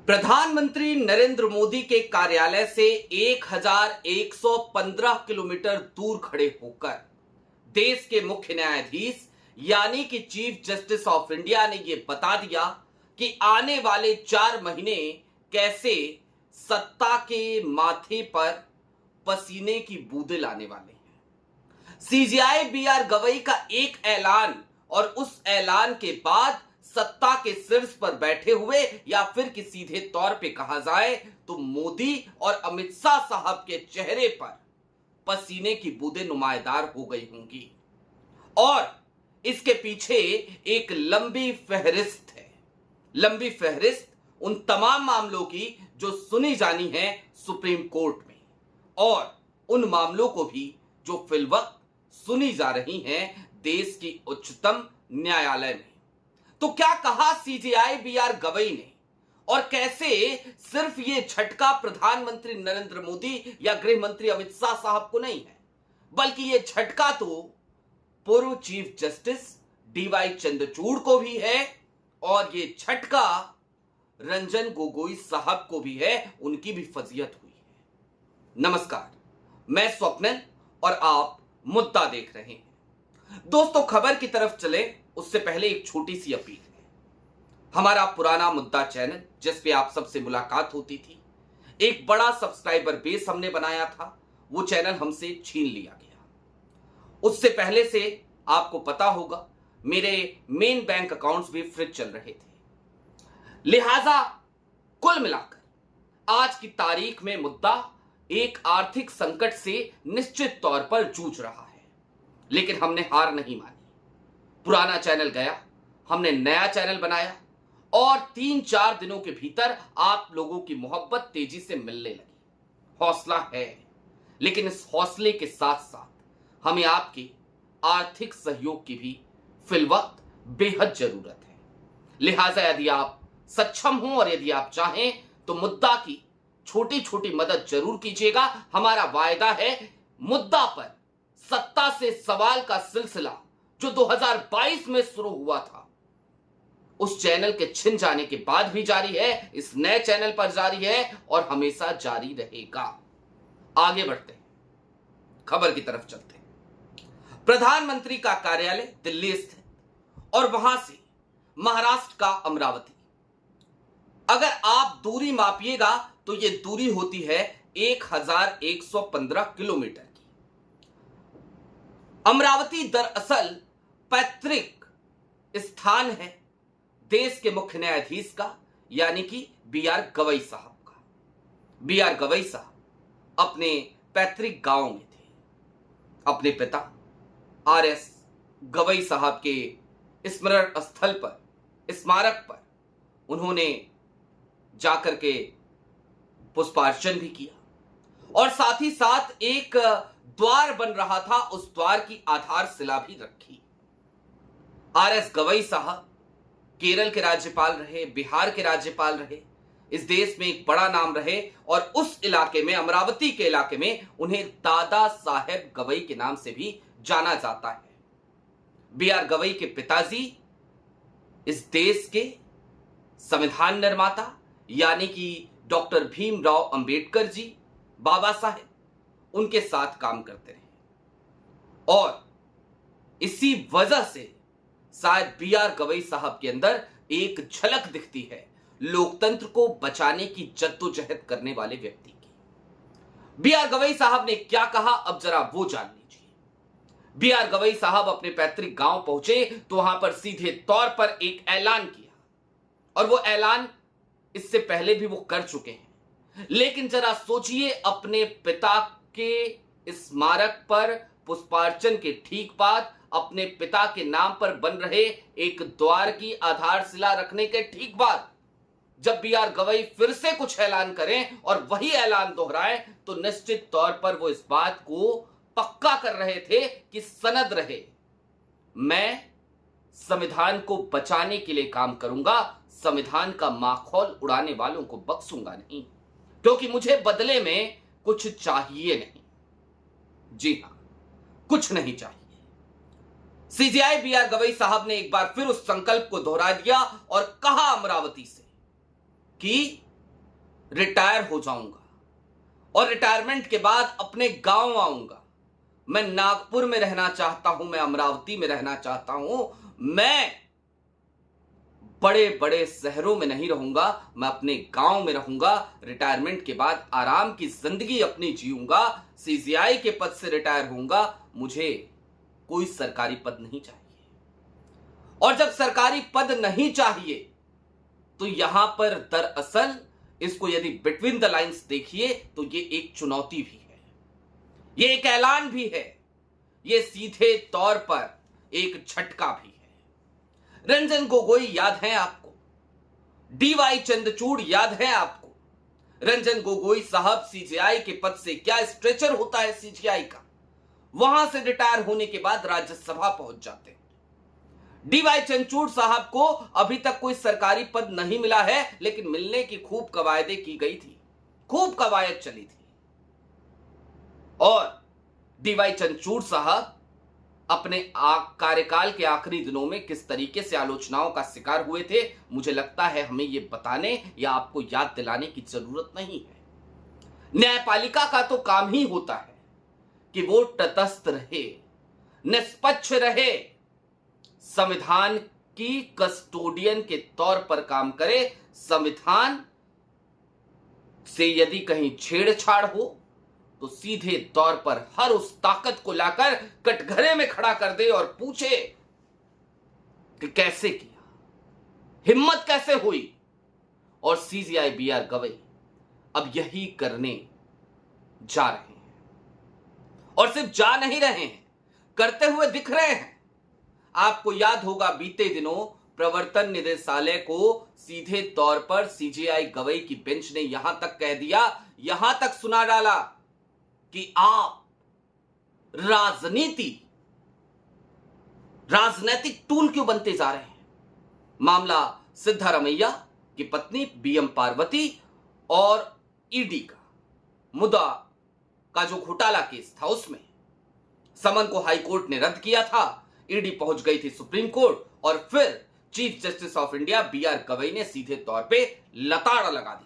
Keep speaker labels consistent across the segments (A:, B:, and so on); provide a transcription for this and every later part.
A: प्रधानमंत्री नरेंद्र मोदी के कार्यालय से 1115 किलोमीटर दूर खड़े होकर देश के मुख्य न्यायाधीश यानी कि चीफ जस्टिस ऑफ इंडिया ने यह बता दिया कि आने वाले 4 महीने कैसे सत्ता के माथे पर पसीने की बूंदें लाने वाले हैं। सीजेआई बीआर गवई का एक ऐलान और उस ऐलान के बाद सत्ता के शीर्ष पर बैठे हुए या फिर कि सीधे तौर पे कहा जाए तो मोदी और अमित शाह साहब के चेहरे पर पसीने की बूंदें नुमायदार हो गई होंगी और इसके पीछे एक लंबी फहरिस्त है। लंबी फहरिस्त उन तमाम मामलों की जो सुनी जानी है सुप्रीम कोर्ट में और उन मामलों को भी जो फिलवक्त सुनी जा रही हैं देश की उच्चतम न्यायालय में। तो क्या कहा सीजेआई बीआर गवई ने और कैसे सिर्फ ये झटका प्रधानमंत्री नरेंद्र मोदी या गृह मंत्री अमित शाह साहब को नहीं है, बल्कि ये झटका तो पूर्व चीफ जस्टिस डीवाई चंद्रचूड़ को भी है और ये झटका रंजन गोगोई साहब को भी है, उनकी भी फजीहत हुई है। नमस्कार, मैं स्वप्निल और आप मुद्दा देख रहे हैं। दोस्तों, खबर की तरफ चले उससे पहले एक छोटी सी अपील है। हमारा पुराना मुद्दा चैनल जिस पे आप सबसे मुलाकात होती थी, एक बड़ा सब्सक्राइबर बेस हमने बनाया था, वो चैनल हमसे छीन लिया गया। उससे पहले से आपको पता होगा मेरे मेन बैंक अकाउंट्स भी फ्रीज चल रहे थे। लिहाजा कुल मिलाकर आज की तारीख में मुद्दा एक आर्थिक संकट से निश्चित तौर पर जूझ रहा है, लेकिन हमने हार नहीं मानी। पुराना चैनल गया, हमने नया चैनल बनाया और 3-4 दिनों के भीतर आप लोगों की मोहब्बत तेजी से मिलने लगी। हौसला है, लेकिन इस हौसले के साथ साथ हमें आपके आर्थिक सहयोग की भी फिलवक्त बेहद जरूरत है। लिहाजा यदि आप सक्षम हो और यदि आप चाहें तो मुद्दा की छोटी छोटी मदद जरूर कीजिएगा। हमारा वायदा है मुद्दा पर सत्ता से सवाल का सिलसिला जो 2022 में शुरू हुआ था, उस चैनल के छिन जाने के बाद भी जारी है, इस नए चैनल पर जारी है और हमेशा जारी रहेगा। आगे बढ़ते हैं, खबर की तरफ चलते हैं। प्रधानमंत्री का कार्यालय दिल्ली स्थित और वहां से महाराष्ट्र का अमरावती। अगर आप दूरी मापिएगा तो यह दूरी होती है 1115 किलोमीटर की। अमरावती दरअसल पैतृक स्थान है देश के मुख्य न्यायाधीश का यानी कि बीआर गवई साहब का। बीआर गवई साहब अपने पैतृक गांव में थे। अपने पिता आरएस गवई साहब के स्मरण स्थल पर, स्मारक पर उन्होंने जाकर के पुष्पार्चन भी किया और साथ ही साथ एक द्वार बन रहा था, उस द्वार की आधारशिला भी रखी। आरएस गवई साहब केरल के राज्यपाल रहे, बिहार के राज्यपाल रहे, इस देश में एक बड़ा नाम रहे और उस इलाके में, अमरावती के इलाके में उन्हें दादा साहेब गवई के नाम से भी जाना जाता है। बीआर गवई के पिताजी इस देश के संविधान निर्माता यानी कि डॉक्टर भीमराव अंबेडकर जी, बाबा साहेब, उनके साथ काम करते रहे और इसी वजह से शायद बीआर गवई साहब के अंदर एक झलक दिखती है लोकतंत्र को बचाने की जद्दोजहद करने वाले व्यक्ति की। बीआर गवई साहब ने क्या कहा, अब जरा वो जान लीजिए। बीआर गवई साहब अपने पैतृक गांव पहुंचे तो वहां पर सीधे तौर पर एक ऐलान किया और वो ऐलान इससे पहले भी वो कर चुके हैं, लेकिन जरा सोचिए, अपने पिता के स्मारक पर पुष्पार्चन के ठीक बाद अपने पिता के नाम पर बन रहे एक द्वार की आधारशिला रखने के ठीक बाद जब बीआर गवई फिर से कुछ ऐलान करें और वही ऐलान दोहराएं तो निश्चित तौर पर वो इस बात को पक्का कर रहे थे कि सनद रहे, मैं संविधान को बचाने के लिए काम करूंगा, संविधान का माखौल उड़ाने वालों को बख्शूंगा नहीं, क्योंकि मुझे बदले में कुछ चाहिए नहीं। जी हां, कुछ नहीं चाहिए। सीजेआई बीआर गवई साहब ने एक बार फिर उस संकल्प को दोहरा दिया और कहा अमरावती से कि रिटायर हो जाऊंगा और रिटायरमेंट के बाद अपने गांव आऊंगा। मैं नागपुर में रहना चाहता हूं, मैं अमरावती में रहना चाहता हूं, मैं बड़े बड़े शहरों में नहीं रहूंगा, मैं अपने गांव में रहूंगा। रिटायरमेंट के बाद आराम की जिंदगी अपनी जीऊंगा, सीजीआई के पद से रिटायर होऊंगा, मुझे कोई सरकारी पद नहीं चाहिए। और जब सरकारी पद नहीं चाहिए तो यहां पर दरअसल इसको यदि बिटवीन द लाइंस देखिए तो ये एक चुनौती भी है, ये एक ऐलान भी है, ये सीधे तौर पर एक झटका भी है। रंजन गोगोई याद है आपको, डीवाई चंद्रचूड़ याद है आपको। रंजन गोगोई साहब सीजीआई के पद से, क्या स्ट्रेचर होता है सीजीआई का, वहां से रिटायर होने के बाद राज्यसभा पहुंच जाते हैं। डीवाई चंद्रचूड़ साहब को अभी तक कोई सरकारी पद नहीं मिला है, लेकिन मिलने की खूब कवायदें की गई थी, खूब कवायद चली थी। और डीवाई चंद्रचूड़ साहब अपने कार्यकाल के आखिरी दिनों में किस तरीके से आलोचनाओं का शिकार हुए थे, मुझे लगता है हमें यह बताने या आपको याद दिलाने की जरूरत नहीं है। न्यायपालिका का तो काम ही होता है कि वो तटस्थ रहे, निष्पक्ष रहे, संविधान की कस्टोडियन के तौर पर काम करे। संविधान से यदि कहीं छेड़छाड़ हो तो सीधे तौर पर हर उस ताकत को लाकर कटघरे में खड़ा कर दे और पूछे कि कैसे किया, हिम्मत कैसे हुई। और सीजीआई बीआर गवई अब यही करने जा रहे हैं, और सिर्फ जा नहीं रहे हैं, करते हुए दिख रहे हैं। आपको याद होगा बीते दिनों प्रवर्तन निदेशालय को सीधे तौर पर सीजीआई गवई की बेंच ने यहां तक कह दिया, यहां तक सुना डाला कि आप राजनीतिक टूल क्यों बनते जा रहे हैं। मामला सिद्धारमैया की पत्नी बीएम पार्वती और ईडी का मुद्दा का जो घोटाला केस था, उसमें समन को हाईकोर्ट ने रद्द किया था, ईडी पहुंच गई थी सुप्रीम कोर्ट, और फिर chief justice of India B R Gavai ने सीधे तौर पे लताड़ लगा दी थी।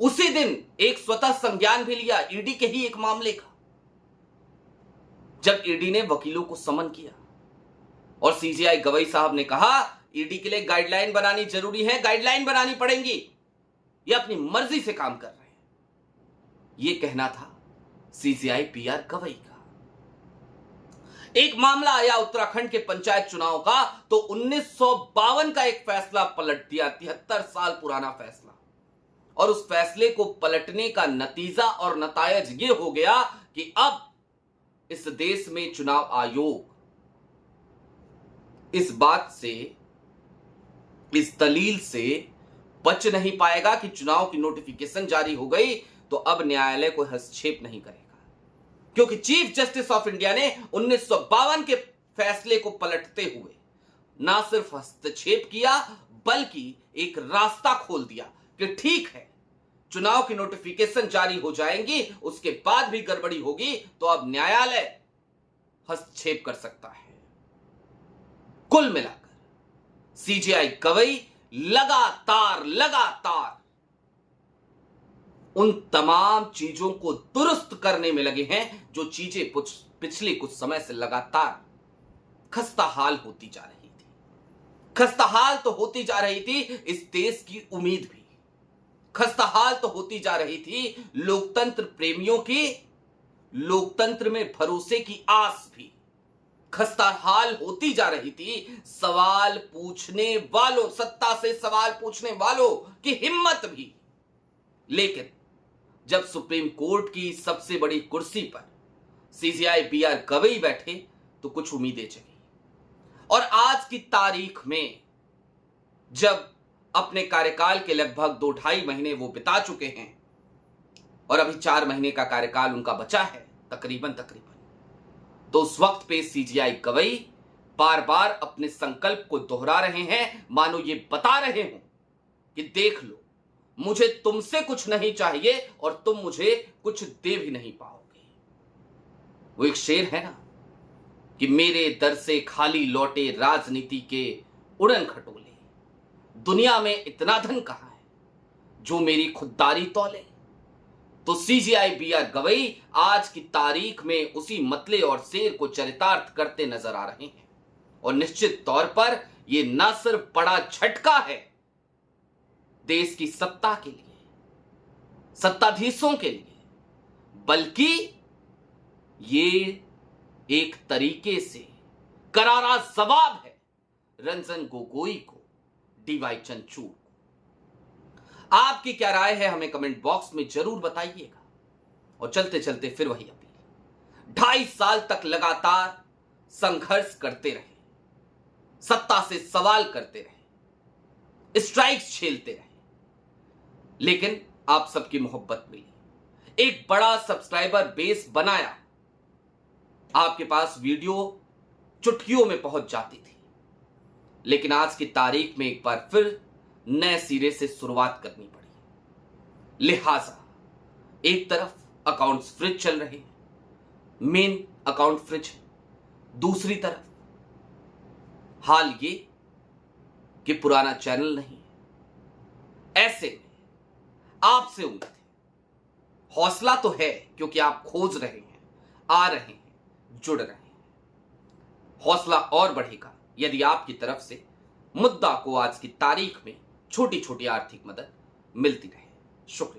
A: उसी दिन एक स्वतः संज्ञान भी लिया ईडी के ही एक मामले का, जब ईडी ने वकीलों को समन किया और सीजीआई गवई साहब ने कहा ईडी के लिए गाइडलाइन बनानी जरूरी है, गाइडलाइन बनानी पड़ेंगी, ये अपनी मर्जी से काम कर रहे हैं। ये कहना था सीजीआई बीआर गवई का। एक मामला आया उत्तराखंड के पंचायत चुनाव का, तो 1952 का एक फैसला पलट दिया, 73 साल पुराना फैसला। और उस फैसले को पलटने का नतीजा और नतायज ये हो गया कि अब इस देश में चुनाव आयोग इस बात से, इस दलील से बच नहीं पाएगा कि चुनाव की नोटिफिकेशन जारी हो गई तो अब न्यायालय कोई हस्तक्षेप नहीं करेगा, क्योंकि चीफ जस्टिस ऑफ इंडिया ने 1952 के फैसले को पलटते हुए ना सिर्फ हस्तक्षेप किया बल्कि एक रास्ता खोल दिया कि ठीक है, चुनाव की नोटिफिकेशन जारी हो जाएंगी, उसके बाद भी गड़बड़ी होगी तो अब न्यायालय हस्तक्षेप कर सकता है। कुल मिलाकर सीजीआई गवई लगातार उन तमाम चीजों को दुरुस्त करने में लगे हैं जो चीजें पिछले कुछ समय से लगातार खस्ताहाल होती जा रही थी। खस्ताहाल तो होती जा रही थी इस देश की उम्मीद भी, खस्ताहाल तो होती जा रही थी लोकतंत्र प्रेमियों की, लोकतंत्र में भरोसे की आस भी, खस्ताहाल होती जा रही थी सवाल पूछने वालों, सत्ता से सवाल पूछने वालों की हिम्मत भी। लेकिन जब सुप्रीम कोर्ट की सबसे बड़ी कुर्सी पर सीजीआई बीआर गवई बैठे तो कुछ उम्मीदें जगी। और आज की तारीख में जब अपने कार्यकाल के लगभग 2-2.5 महीने वो बिता चुके हैं और अभी 4 महीने का कार्यकाल उनका बचा है तकरीबन, तो उस वक्त पे सीजीआई गवई बार बार अपने संकल्प को दोहरा रहे हैं, मानो ये बता रहे हो कि देख लो, मुझे तुमसे कुछ नहीं चाहिए और तुम मुझे कुछ दे भी नहीं पाओगे। वो एक शेर है ना कि मेरे दर से खाली लौटे राजनीति के उड़न खटोले, दुनिया में इतना धन कहां है, जो मेरी खुददारी तौले। तो सीजीआई बीआर गवई आज की तारीख में उसी मतले और शेर को चरितार्थ करते नजर आ रहे हैं। और निश्चित तौर पर यह न सिर्फ बड़ा झटका है देश की सत्ता के लिए, सत्ताधीशों के लिए, बल्कि ये एक तरीके से करारा जवाब है रंजन गोगोई को, डीवाई चंद्रचूड़ को। आपकी क्या राय है हमें कमेंट बॉक्स में जरूर बताइएगा। और चलते चलते फिर वही अपील, 2.5 साल तक लगातार संघर्ष करते रहे, सत्ता से सवाल करते रहे, स्ट्राइक्स झेलते रहे, लेकिन आप सबकी मोहब्बत मिली, एक बड़ा सब्सक्राइबर बेस बनाया, आपके पास वीडियो चुटकियों में पहुंच जाती थी। लेकिन आज की तारीख में एक बार फिर नए सिरे से शुरुआत करनी पड़ी। लिहाजा एक तरफ अकाउंट्स फ्रिज चल रहे हैं, मेन अकाउंट फ्रिज, दूसरी तरफ हाल ये कि पुराना चैनल नहीं है। ऐसे में आपसे उम्मीद है, हौसला तो है क्योंकि आप खोज रहे हैं, आ रहे हैं, जुड़ रहे हैं। हौसला और बढ़ेगा यदि आपकी तरफ से मुद्दा को आज की तारीख में छोटी छोटी आर्थिक मदद मिलती रहे। शुक्रिया।